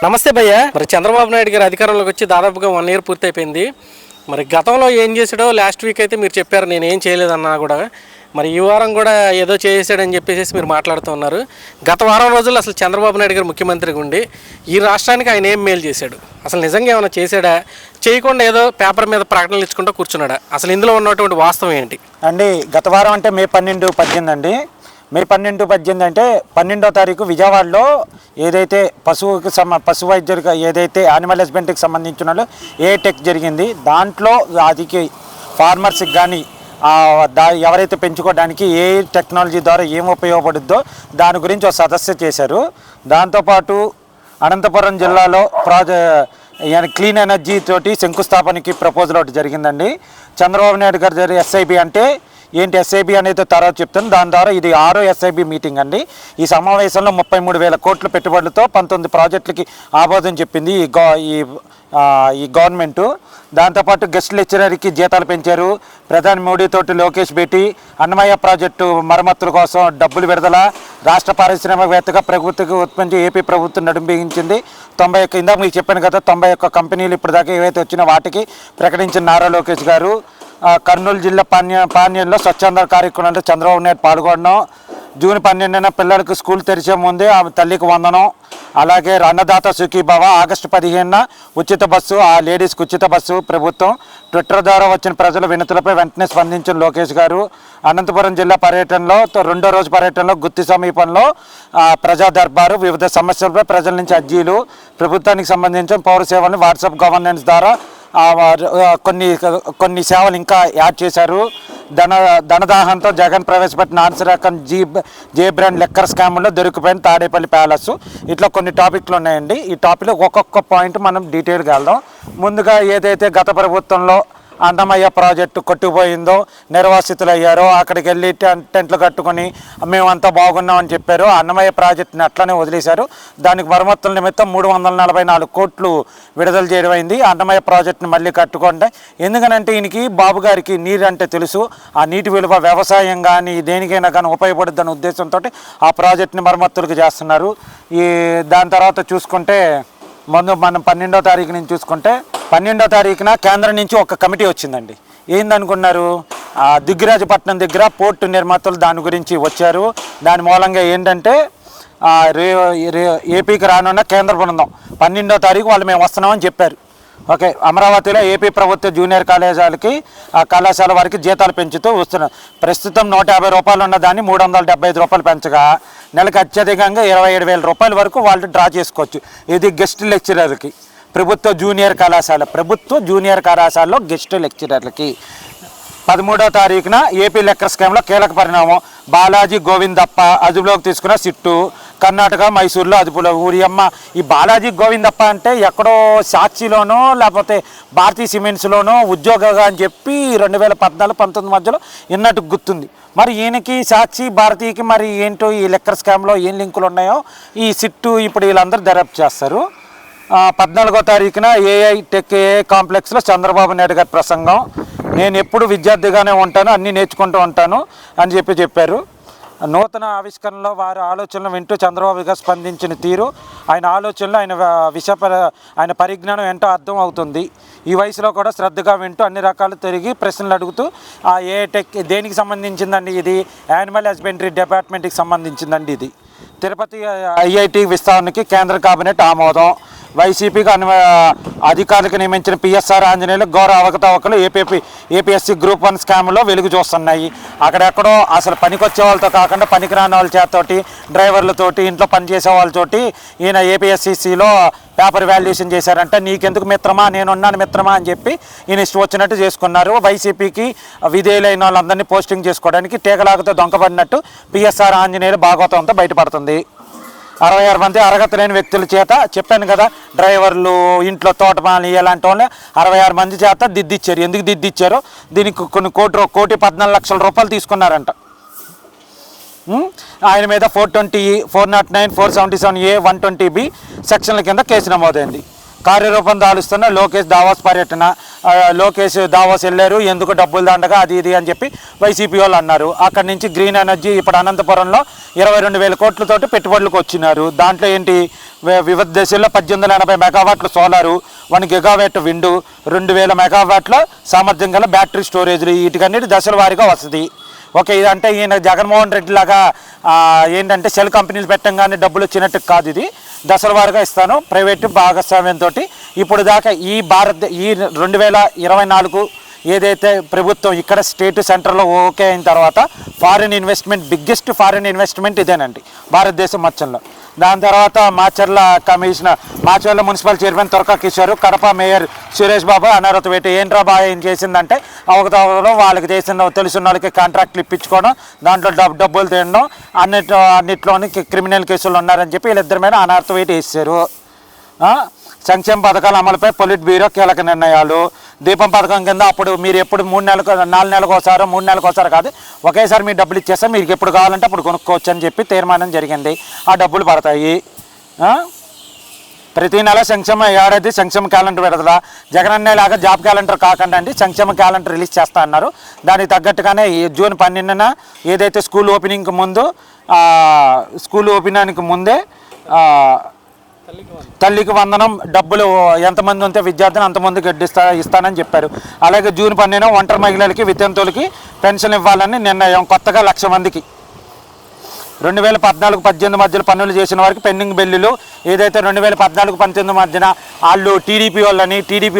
నమస్తే భయ్య. మరి చంద్రబాబు నాయుడు గారు అధికారంలోకి వచ్చి దాదాపుగా 1 ఇయర్ పూర్తయిపోయింది. మరి గతంలో ఏం చేసాడో లాస్ట్ వీక్ అయితే మీరు చెప్పారు, నేను ఏం చేయలేదన్నా కూడా. మరి ఈ వారం కూడా ఏదో చేసాడని చెప్పేసి మీరు మాట్లాడుతూ ఉన్నారు. గత వారం రోజులు అసలు చంద్రబాబు నాయుడు గారు ముఖ్యమంత్రిగా ఉండి ఈ రాష్ట్రానికి ఆయన ఏం మేలు చేశాడు, అసలు నిజంగా ఏమైనా చేశాడా, చేయకుండా ఏదో పేపర్ మీద ప్రకటనలు ఇచ్చుకుంటూ కూర్చున్నాడా, అసలు ఇందులో ఉన్నటువంటి వాస్తవం ఏంటి అండి? గత వారం అంటే మే 12, 18 అండి. మే 12, 18 అంటే 12వ తారీఖు విజయవాడలో ఏదైతే పశు వైద్యుడికి ఏదైతే యానిమల్ హస్బెండరీకి సంబంధించిన టెక్ జరిగింది. దాంట్లో అది ఫార్మర్స్కి కానీ ఎవరైతే పెంచుకోవడానికి ఏ టెక్నాలజీ ద్వారా ఏం ఉపయోగపడుద్దో దాని గురించి ఒక సదస్సు చేశారు. దాంతోపాటు అనంతపురం జిల్లాలో క్లీన్ ఎనర్జీ తోటి శంకుస్థాపనకి ప్రపోజల్ ఒకటి జరిగిందండి. చంద్రబాబు నాయుడు గారు ఎస్ఐబి అంటే ఏంటి, ఎస్ఐబి అనేది తర్వాత చెప్తాను. దాని ద్వారా ఇది 6వ ఎస్ఐబి మీటింగ్ అండి. ఈ సమావేశంలో 33,000 కోట్ల పెట్టుబడులతో 19 ప్రాజెక్టులకి ఆమోదం చెప్పింది ఈ గవర్నమెంటు. దాంతోపాటు గెస్ట్ లెక్చరర్కి జీతాలు పెంచారు. ప్రధాని మోడీతోటి లోకేష్ భేటీ, అన్నమయ్య ప్రాజెక్టు మరమ్మతుల కోసం డబ్బులు విడుదల, రాష్ట్ర పారిశ్రామికవేత్తగా ప్రభుత్వకి ఉత్పత్తి ఏపీ ప్రభుత్వం నడుం బిగించింది. 91 ఇందాక మీకు చెప్పాను కదా, 91 కంపెనీలు ఇప్పటిదాకా ఏవైతే వచ్చినా వాటికి ప్రకటించిన నారా లోకేష్ గారు. కర్నూలు జిల్లా పాణ్యంలో స్వచ్ఛంద కార్యక్రమంలో చంద్రబాబు నాయుడు పాల్గొనడం. జూన్ 12న పిల్లలకు స్కూల్ తెరిచే ముందే ఆమె తల్లికి వందనం. అలాగే అన్నదాత సుఖీభవ. ఆగస్టు 15న ఉచిత బస్సు, ఆ లేడీస్కి ఉచిత బస్సు ప్రభుత్వం. ట్విట్టర్ ద్వారా వచ్చిన ప్రజల వినతులపై వెంటనే స్పందించిన లోకేష్ గారు. అనంతపురం జిల్లా పర్యటనలో 2వ రోజు పర్యటనలో గుత్తి సమీపంలో ప్రజా దర్బారు, వివిధ సమస్యలపై ప్రజల నుంచి అర్జీలు, ప్రభుత్వానికి సంబంధించిన పౌర సేవలను వాట్సాప్ గవర్నెన్స్ ద్వారా కొన్ని సేవలు ఇంకా యాడ్ చేశారు. ధనదాహంతో జగన్ ప్రవేశపెట్టిన నాసిరకం జే బ్రాండ్ లెక్కర్ స్కామ్లో దొరికిపోయిన తాడేపల్లి ప్యాలెస్. ఇట్లా కొన్ని టాపిక్లు ఉన్నాయండి. ఈ టాపిక్లో ఒక్కొక్క పాయింట్ మనం డీటెయిల్గా వెళ్దాం. ముందుగా ఏదైతే గత ప్రభుత్వంలో అన్నమయ్య ప్రాజెక్టు కొట్టుకుపోయిందో, నిర్వాసితులు అయ్యారో, అక్కడికి వెళ్ళి టెంట్లు కట్టుకొని మేమంతా బాగున్నామని చెప్పారు. అన్నమయ్య ప్రాజెక్టుని అట్లనే వదిలేశారు. దానికి మరమ్మతుల నిమిత్తం 344 కోట్లు విడుదల చేయడం అయింది. అన్నమయ్య ప్రాజెక్టుని మళ్ళీ కట్టుకోండి. ఎందుకనంటే ఈయనకి బాబు గారికి నీరు అంటే తెలుసు. ఆ నీటి విలువ వ్యవసాయం కానీ దేనికైనా కానీ ఉపయోగపడుద్దనే ఉద్దేశంతో ఆ ప్రాజెక్టుని మరమ్మతులకు చేస్తున్నారు. దాని తర్వాత చూసుకుంటే మనం 12వ తారీఖు నుంచి చూసుకుంటే 12వ తారీఖున కేంద్రం నుంచి ఒక కమిటీ వచ్చిందండి. ఏందనుకున్నారు, దిగ్గరాజపట్నం దగ్గర పోర్టు నిర్మాతలు దాని గురించి వచ్చారు. దాని మూలంగా ఏంటంటే ఏపీకి రానున్న కేంద్ర బృందం 12వ తారీఖు వాళ్ళు మేము వస్తున్నామని చెప్పారు. ఓకే, అమరావతిలో ఏపీ ప్రభుత్వ జూనియర్ కళాశాల వారికి జీతాలు పెంచుతూ వస్తున్నారు. ప్రస్తుతం 150 రూపాయలు ఉన్న దాన్ని 375 రూపాయలు పెంచగా నెలకు అత్యధికంగా 27,000 రూపాయల వరకు వాళ్ళు డ్రా చేసుకోవచ్చు. ఇది గెస్ట్ లెక్చరర్కి, ప్రభుత్వ జూనియర్ కళాశాలలో గెస్ట్ లెక్చరర్లకి. 13వ తారీఖున ఏపీ లెక్కర్ స్కామ్లో కీలక పరిణామం. బాలాజీ గోవిందప్ప అదుపులోకి తీసుకున్న సిట్టు. కర్ణాటక మైసూరులో అదుపులో. ఊరియమ్మ, ఈ బాలాజీ గోవిందప్ప అంటే ఎక్కడో సాక్షిలోనో లేకపోతే భారతీయ సిమెంట్స్లోనో ఉద్యోగంగా అని చెప్పి 2014-19 మధ్యలో విన్నట్టు గుర్తుంది. మరి ఈయనకి సాక్షి భారతీయకి మరి ఏంటో ఈ లెక్కర్ స్కామ్లో ఏం లింకులు ఉన్నాయో ఈ సిట్టు ఇప్పుడు వీళ్ళందరూ దర్యాప్తు చేస్తారు. 14వ తారీఖున ఏఐ టెక్ కాంప్లెక్స్లో చంద్రబాబు నాయుడు గారి ప్రసంగం. నేను ఎప్పుడు విద్యార్థిగానే ఉంటాను, అన్నీ నేర్చుకుంటూ ఉంటాను అని చెప్పారు. నూతన ఆవిష్కరణలో వారి ఆలోచనలు వింటూ చంద్రబాబు గారు స్పందించిన తీరు, ఆయన ఆలోచనలు, ఆయన పరిజ్ఞానం ఏంటో అర్థం అవుతుంది. ఈ వయసులో కూడా శ్రద్ధగా వింటూ అన్ని రకాలు తిరిగి ప్రశ్నలు అడుగుతూ ఏ టెక్ దేనికి సంబంధించిందండి, ఇది యానిమల్ హస్బెండరీ డిపార్ట్మెంట్కి సంబంధించిందండి. ఇది తిరుపతి ఐఐటి విస్తరణకి కేంద్ర కేబినెట్ ఆమోదం. వైసీపీకి అధికారులకు నియమించిన పిఎస్ఆర్ ఆంజనేయులు ఘోర అవకతవకలు ఏపీఎస్సీ గ్రూప్ 1 స్కామ్లో వెలుగు చూస్తున్నాయి. అక్కడెక్కడో అసలు పనికొచ్చే వాళ్ళతో కాకుండా పనికిరాని వాళ్ళ చేతతోటి, డ్రైవర్లతోటి, ఇంట్లో పనిచేసే వాళ్ళతోటి ఈయన ఏపీఎస్సీలో పేపర్ వాల్యుయేషన్ చేశారంటే నీకెందుకు మిత్రమా, నేనున్నాను మిత్రమా అని చెప్పి ఈయన ఇష్టం వచ్చినట్టు చేసుకున్నారు. వైసీపీకి విధేయులైన వాళ్ళందరినీ పోస్టింగ్ చేసుకోవడానికి తీగలాగుతో దొంగపడినట్టు పిఎస్ఆర్ ఆంజనేయులు భాగవతంతో బయటపడుతుంది. 66 మంది అర్హత లేని వ్యక్తుల చేత, చెప్పాను కదా, డ్రైవర్లు, ఇంట్లో తోటమాలి ఇలాంటి వాళ్ళు 66 మంది చేత దిద్దిచ్చారు. ఎందుకు దిద్దిచ్చారో దీనికి కొన్ని 1,14,00,000 రూపాయలు తీసుకున్నారంట. ఆయన మీద 420, 409, 477A, 120B సెక్షన్ల కింద కేసు నమోదైంది. కార్యరూపం దాలుస్తున్న లోకేష్ దావాస్ పర్యటన. లోకేష్ దావాస్ వెళ్ళారు, ఎందుకు డబ్బులు దండగా అది ఇది అని చెప్పి వైసీపీ వాళ్ళు అన్నారు. అక్కడి నుంచి గ్రీన్ ఎనర్జీ ఇప్పుడు అనంతపురంలో 22,000 కోట్లతోటి పెట్టుబడులకు వచ్చినారు. దాంట్లో ఏంటి, వివిధ దేశాల్లో 1880 మెగావాట్ల సోలారు, 1 గిగావాట్ విండు, 2000 మెగావాట్ల సామర్థ్యం గల బ్యాటరీ స్టోరేజ్లు, వీటికన్నిటి దశల వారీగా వస్తుంది. ఓకే, ఇదంటే ఈయన జగన్మోహన్ రెడ్డి లాగా ఏంటంటే సెల్ కంపెనీలు పెట్టంగానే డబ్బులు వచ్చినట్టు కాదు, ఇది దశల వారీగా ఇస్తాను ప్రైవేటు భాగస్వామ్యంతో. ఇప్పుడు దాకా ఈ 2024 ఏదైతే ప్రభుత్వం ఇక్కడ స్టేట్ సెంటర్లో ఓకే అయిన తర్వాత foreign investment, biggest foreign investment ఇదేనండి భారతదేశం మొత్తంలో. దాని తర్వాత Macherla commissioner, Macherla municipal chairman Turaka Kishore, Kadapa mayor Suresh Babu అనారత పెట్టి ఏంట్రా బాగా ఏం చేసిందంటే అవకతవకలో వాళ్ళకి చేసిన తెలుసున్న వాళ్ళకి కాంట్రాక్ట్లు ఇప్పించుకోవడం, దాంట్లో డబ్బులు తినడం, అన్నిట్లోని క్రిమినల్ కేసులు ఉన్నారని చెప్పి వీళ్ళిద్దరి మీద అనారత వేటి వేసారు. సంక్షేమ పథకాల అమలుపై పొలిట్ బ్యూరో కీలక నిర్ణయాలు. దీపం పథకం కింద అప్పుడు మీరు ఎప్పుడు 4 నెలలకు ఒకసారి 3 నెలలకు ఒకసారి కాదు, ఒకేసారి మీరు డబ్బులు ఇచ్చేస్తే మీకు ఎప్పుడు కావాలంటే అప్పుడు కొనుక్కోవచ్చు అని చెప్పి తీర్మానం జరిగింది. ఆ డబ్బులు పడతాయి. ప్రతి నెల సంక్షేమ ఏడాది సంక్షేమ క్యాలెండర్ పెడతా, జగనన్న లాగా జాబ్ క్యాలెండర్ కాకుండా అండి సంక్షేమ క్యాలెండర్ రిలీజ్ చేస్తా అన్నారు. దానికి తగ్గట్టుగానే జూన్ 12న ఏదైతే స్కూల్ ఓపెనింగ్కి ముందే తల్లికి వందనం డబ్బులు ఎంతమంది ఉంటే విద్యార్థిని అంతమందికి ఇస్తానని చెప్పారు. అలాగే జూన్ 12న ఒంటరి మహిళలకి వితంతువులకి పెన్షన్ ఇవ్వాలని నిర్ణయం. కొత్తగా 1,00,000 మందికి 2014-18 మధ్యలో పన్నులు చేసిన వారికి పెండింగ్ బిల్లులు ఏదైతే 2014-19 మధ్యన వాళ్ళు టీడీపీ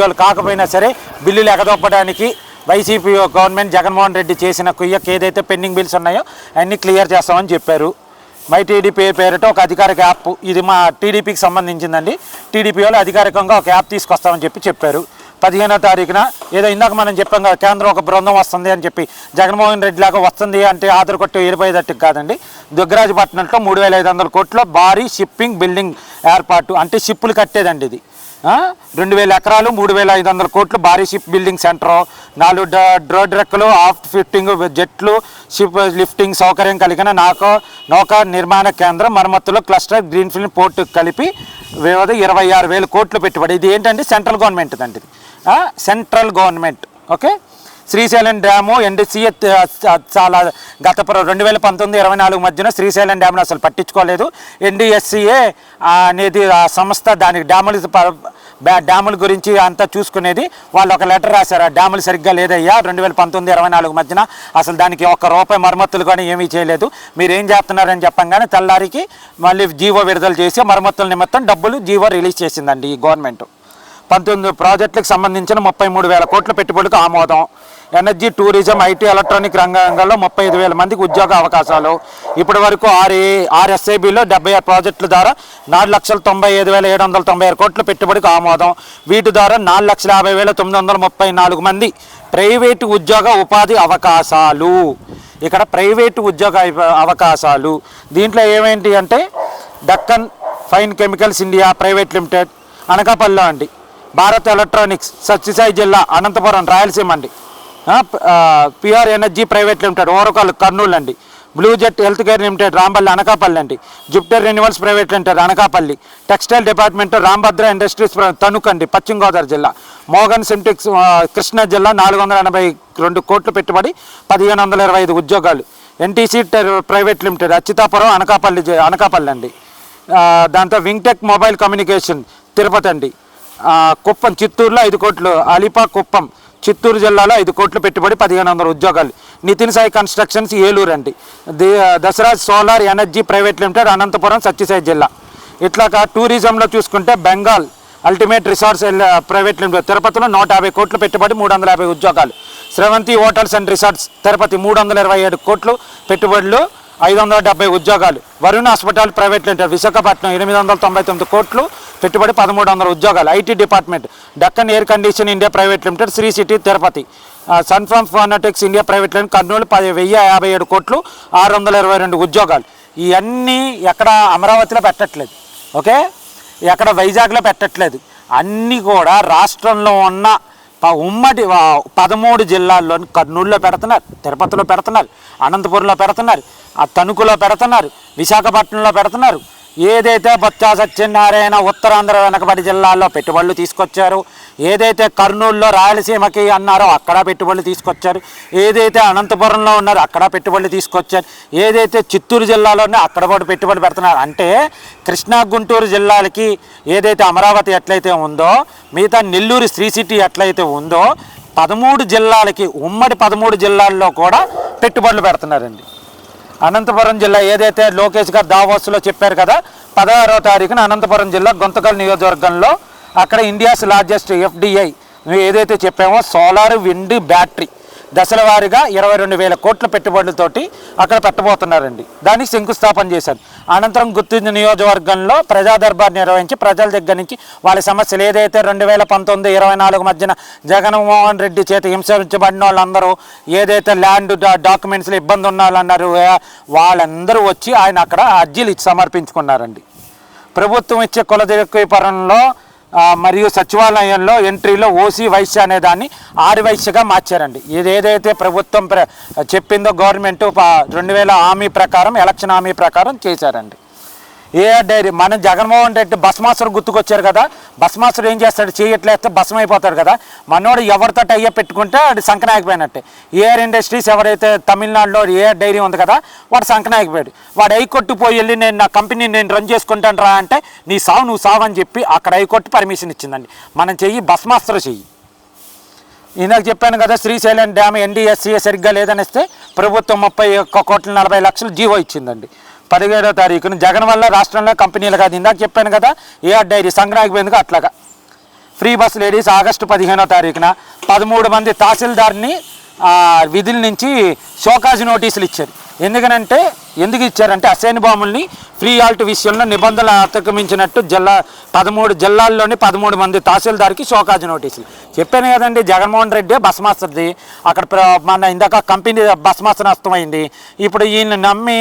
వాళ్ళు కాకపోయినా సరే బిల్లులు ఎగదొప్పడానికి వైసీపీ గవర్నమెంట్ జగన్మోహన్ రెడ్డి చేసిన కుయ్యకి ఏదైతే పెండింగ్ బిల్స్ ఉన్నాయో అన్నీ క్లియర్ చేస్తామని చెప్పారు. మై టీడీపీ పేరుతో ఒక అధికారిక యాప్, ఇది మా టీడీపీకి సంబంధించిందండి. టీడీపీ వాళ్ళు అధికారికంగా ఒక యాప్ తీసుకొస్తామని చెప్పారు. 15వ తారీఖున ఏదో ఇందాక మనం చెప్పాం కదా, కేంద్రం ఒక బృందం వస్తుంది అని చెప్పి, జగన్మోహన్ రెడ్డి లాగా వస్తుంది అంటే ఆధార్ కొట్టి ఏరిపోయేటట్టు కాదండి. దుగ్గరాజపట్నంలో 3,500 కోట్ల భారీ షిప్పింగ్ బిల్డింగ్ ఏర్పాటు, అంటే షిప్పులు కట్టేదండి ఇది. 2,000 ఎకరాలు 3,500 కోట్లు భారీ షిప్ బిల్డింగ్ సెంటర్, 4 డ్రోడ్ రెక్కలు, ఆఫ్ ఫిఫ్టింగ్ జెట్లు, షిప్ లిఫ్టింగ్ సౌకర్యం కలిగిన నౌకా నిర్మాణ కేంద్రం, మరమ్మతులు క్లస్టర్, గ్రీన్ఫీల్డ్ పోర్టు కలిపి 26,000 కోట్లు పెట్టుబడి. ఇది ఏంటంటే సెంట్రల్ గవర్నమెంట్ అండి, ఇది central government. Okay, Srisailam dam NDCA చాలా గత 2019-24 మధ్యన శ్రీశైలం డ్యామ్ను అసలు పట్టించుకోలేదు. ఎన్డీఎస్సీఏ అనేది ఆ సంస్థ దానికి డ్యాముల గురించి అంతా చూసుకునేది. వాళ్ళు ఒక లెటర్ రాశారు, ఆ డ్యాములు సరిగ్గా లేదయ్యా 2019-24 మధ్యన అసలు దానికి ₹1 మరమ్మతులు కానీ ఏమీ చేయలేదు, మీరు ఏం చేస్తున్నారని చెప్పంగానే తెల్లారికి మళ్ళీ జీవో విడుదల చేసి మరమ్మతుల నిమిత్తం డబ్బులు జీవో రిలీజ్ చేసిందండి ఈ గవర్నమెంట్. 19 ప్రాజెక్టులకు సంబంధించిన 33,000 కోట్ల పెట్టుబడులకు ఆమోదం. ఎనర్జీ, టూరిజం, ఐటీ, ఎలక్ట్రానిక్ రంగాల్లో 35,000 మందికి ఉద్యోగ అవకాశాలు. ఇప్పటి వరకు 6 ఎస్ఐబిలో 76 ప్రాజెక్టుల ద్వారా 4,95,796 కోట్ల పెట్టుబడికి ఆమోదం. వీటి ద్వారా 4,50,934 మంది ప్రైవేటు ఉద్యోగ ఉపాధి అవకాశాలు. ఇక్కడ ప్రైవేటు ఉద్యోగ అవకాశాలు దీంట్లో ఏమేంటి అంటే Deccan fine chemicals India private limited అనకాపల్లిలో అండి, భారత్ ఎలక్ట్రానిక్స్ సత్యసాయి జిల్లా అనంతపురం రాయలసీమ అండి, PR energy private limited Orakal Kurnool అండి, blue jet health care limited Rampalli Anakapalli అండి, Jupiter renewals private limited Anakapalli, textile department Rambhadra industries Tanuku అండి పశ్చిమ గోదావరి జిల్లా, మోగన్ సింటెక్స్ కృష్ణా జిల్లా 482 కోట్లు పెట్టుబడి 1,525 ఉద్యోగాలు, NTC private limited Achyutapuram Anakapalli అండి, దాంతో వింగ్టెక్ మొబైల్ కమ్యూనికేషన్ తిరుపతి అండి, కుప్పం చిత్తూరులో 5 కోట్లు, అలిపా కుప్పం చిత్తూరు జిల్లాలో 5 కోట్లు పెట్టుబడి 1,500 ఉద్యోగాలు, నితిన్ సాయి కన్స్ట్రక్షన్స్ ఏలూరు అండి, Dasaraj solar energy private limited Anantapuram Satyasai జిల్లా. ఇట్లాగా టూరిజంలో చూసుకుంటే Bengal ultimate resorts private limited తిరుపతిలో 150 కోట్లు పెట్టుబడి 350 ఉద్యోగాలు, Sravanthi hotels and resorts Tirupati 327 కోట్లు పెట్టుబడులు 570 ఉద్యోగాలు, Varun hospital private limited Visakhapatnam 899 కోట్లు పెట్టుబడి 1,300 ఉద్యోగాలు, IT department Deccan air condition India private limited Sri city Tirupati, Sunpharm phonetics India private limited Kurnool 1,057 కోట్లు 622 ఉద్యోగాలు. ఇవన్నీ ఎక్కడ అమరావతిలో పెట్టట్లేదు, ఓకే, ఎక్కడ వైజాగ్లో పెట్టట్లేదు, అన్నీ కూడా రాష్ట్రంలో ఉన్న ఉమ్మడి 13 జిల్లాల్లోని కర్నూలులో పెడుతున్నారు, తిరుపతిలో పెడుతున్నారు, అనంతపురంలో పెడుతున్నారు, తణుకులో పెడుతున్నారు, విశాఖపట్నంలో పెడుతున్నారు, ఏదైతే బొత్స సత్యనారాయణ ఉత్తరాంధ్ర వెనకబడి జిల్లాల్లో పెట్టుబడులు తీసుకొచ్చారు, ఏదైతే కర్నూలులో రాయలసీమకి అన్నారో అక్కడ పెట్టుబడులు తీసుకొచ్చారు, ఏదైతే అనంతపురంలో ఉన్నారో అక్కడ పెట్టుబడులు తీసుకొచ్చారు, ఏదైతే చిత్తూరు జిల్లాలో ఉన్నారో అక్కడ కూడా పెట్టుబడి పెడుతున్నారు. అంటే కృష్ణా గుంటూరు జిల్లాలకి ఏదైతే అమరావతి ఎట్లయితే ఉందో, మిగతా నెల్లూరు శ్రీ సిటీ ఎట్లయితే ఉందో 13 జిల్లాలకి, ఉమ్మడి 13 జిల్లాల్లో కూడా పెట్టుబడులు పెడుతున్నారండి. అనంతపురం జిల్లా ఏదైతే లోకేష్ గారు దావోస్లో చెప్పారు కదా, 16వ తారీఖున అనంతపురం జిల్లా గుంతకల్ నియోజకవర్గంలో అక్కడ ఇండియాస్ లార్జెస్ట్ FDI ఏదైతే చెప్పామో సోలార్ విండ్ బ్యాటరీ దశల వారీగా 22,000 కోట్ల పెట్టుబడులతోటి అక్కడ పెట్టబోతున్నారండి. దానికి శంకుస్థాపన చేశారు. అనంతరం గుర్తించిన నియోజకవర్గంలో ప్రజా దర్బార్ నిర్వహించి ప్రజల దగ్గర నుంచి వాళ్ళ సమస్యలు ఏదైతే 2019-24 మధ్యన జగన్మోహన్ రెడ్డి చేత హింసించబడిన వాళ్ళందరూ ఏదైతే ల్యాండ్ డాక్యుమెంట్స్లో ఇబ్బంది ఉన్న వాళ్ళన్నారు, వాళ్ళందరూ వచ్చి ఆయన అక్కడ అర్జీలు ఇచ్చి సమర్పించుకున్నారండి. ప్రభుత్వం ఇచ్చే కుల ధృవీకరణలో మరియు సచివాలయంలో ఎంట్రీలో ఓసీ వైశ్య అనే దాన్ని ఆరు వైశ్యగా మార్చారండి. ఇది ఏదైతే ప్రభుత్వం చెప్పిందో గవర్నమెంట్ 2000 హామీ ప్రకారం, ఎలక్షన్ హామీ ప్రకారం చేశారండి. ఏఆర్ డైరీ మన జగన్మోహన్ రెడ్డి భస్మాసురు గుర్తుకొచ్చారు కదా, భస్మాసురు ఏం చేస్తాడు, చేయట్లేస్తే భస్మం అయిపోతాడు కదా, మనోడు ఎవరితో అయ్యా పెట్టుకుంటే అది సంకనాయకపోయినట్టే. ఏఆర్ ఇండస్ట్రీస్ ఎవరైతే తమిళనాడులో ఏఆర్ డైరీ ఉంది కదా, వాడు సంకనాయకపోయాడు. వాడు హైకోర్టు పోయి వెళ్ళి నేను నా కంపెనీ నేను రన్ చేసుకుంటాను రా అంటే నీ సావు నువ్వు సావు అని చెప్పి అక్కడ హైకోర్టు పర్మిషన్ ఇచ్చిందండి. మనం చెయ్యి భస్మాసురు చెయ్యి. ఇందాక చెప్పాను కదా, శ్రీశైలం డ్యామ్ NDSCA సరిగ్గా లేదనిస్తే ప్రభుత్వం 31,40,00,000 జీవో ఇచ్చిందండి. 17వ తారీఖున జగన్ వల్ల రాష్ట్రంలో కంపెనీలు కాదు, ఇందాక చెప్పాను కదా ఏఆర్ డైరీ సంగ్రహించేందుకు అట్లాగా. ఫ్రీ బస్ లేడీస్ ఆగస్టు 15వ తారీఖున 13 మంది తహసీల్దార్ని విధుల నుంచి షోకాజ్ నోటీసులు ఇచ్చారు. ఎందుకు ఇచ్చారంటే అసైన్ భూముల్ని ఫ్రీ ఆల్ట్ విషయంలో నిబంధనలు అతిక్రమించినట్టు 13 జిల్లాల్లోని 13 మంది తహసీల్దార్కి షోకాజ్ నోటీసులు. చెప్పాను కదండి, జగన్మోహన్ రెడ్డి భస్మాస్త్రది అక్కడ మన ఇందాక కంపెనీ భస్మాస్త్ర నష్టం అయింది. ఇప్పుడు ఈయన నమ్మి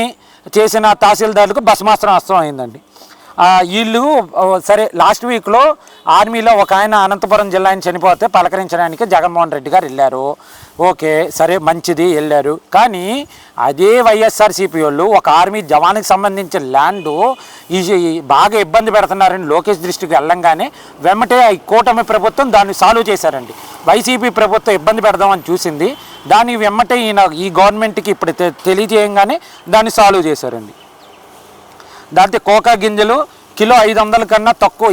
చేసిన తహసీల్దార్లకు భస్మాస్త్రం నష్టం అయిందండి. వీళ్ళు సరే లాస్ట్ వీక్లో ఆర్మీలో ఒక ఆయన అనంతపురం జిల్లా ఆయన చనిపోతే పలకరించడానికి జగన్మోహన్ రెడ్డి గారు వెళ్ళారు. ఓకే సరే మంచిది వెళ్ళారు. కానీ అదే వైఎస్ఆర్సీపీ వాళ్ళు ఒక ఆర్మీ జవాన్కి సంబంధించిన ల్యాండ్ బాగా ఇబ్బంది పెడుతున్నారని లోకేష్ దృష్టికి వెళ్ళంగానే వెమ్మటే కూటమి ప్రభుత్వం దాన్ని సాల్వ్ చేశారండి. వైసీపీ ప్రభుత్వం ఇబ్బంది పెడదామని చూసింది, దాన్ని వెమ్మటే ఈ గవర్నమెంట్కి ఇప్పుడు తెలియజేయంగానే దాన్ని సాల్వ్ చేశారండి. దాంతో కోకా గింజలు కిలో 500 కన్నా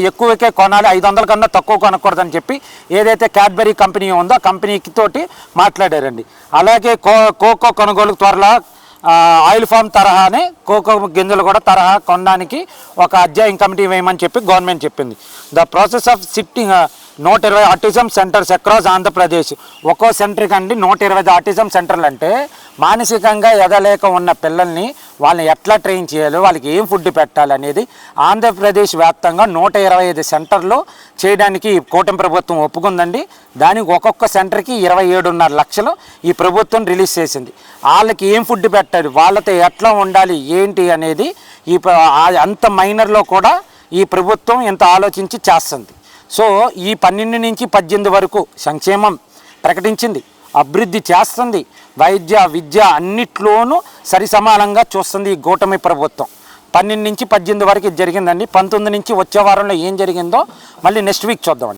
ఎక్కువకే కొనాలి, 500 కన్నా తక్కువ కొనకూడదని చెప్పి ఏదైతే క్యాడ్బరీ కంపెనీ ఉందో ఆ కంపెనీకి తోటి మాట్లాడారండి. అలాగే కోకో కొనుగోలు త్వరలో ఆయిల్ ఫామ్ తరహానే కోకో గింజలు కూడా తరహా కొనడానికి ఒక అధ్యాయం కమిటీ వేయమని చెప్పి గవర్నమెంట్ చెప్పింది. The process of sitting 120 autism centres across Andhra Pradesh. ఒక్కో సెంటర్కి అండి 120 ఆటిజం సెంటర్లు. అంటే మానసికంగా ఎదలేక ఉన్న పిల్లల్ని వాళ్ళని ఎట్లా ట్రైన్ చేయాలి, వాళ్ళకి ఏం ఫుడ్ పెట్టాలనేది ఆంధ్రప్రదేశ్ వ్యాప్తంగా 125 సెంటర్లు చేయడానికి కూటమి ప్రభుత్వం ఒప్పుకుందండి. దానికి ఒక్కొక్క సెంటర్కి 27.5 లక్షలు ఈ ప్రభుత్వం రిలీజ్ చేసింది. వాళ్ళకి ఏం ఫుడ్ పెట్టాలి, వాళ్ళతో ఎట్లా ఉండాలి ఏంటి అనేది అంత మైనర్లో కూడా ఈ ప్రభుత్వం ఇంత ఆలోచించి చేస్తుంది. సో ఈ 12 నుంచి 18 వరకు సంక్షేమం ప్రకటించింది, అభివృద్ధి చేస్తుంది, వైద్య విద్య అన్నిట్లోనూ సరిసమానంగా చూస్తుంది ఈ కూటమి ప్రభుత్వం. 12 నుంచి 18 వరకు ఇది జరిగిందండి. 19 నుంచి వచ్చే వారంలో ఏం జరిగిందో మళ్ళీ నెక్స్ట్ వీక్ చూద్దామండి.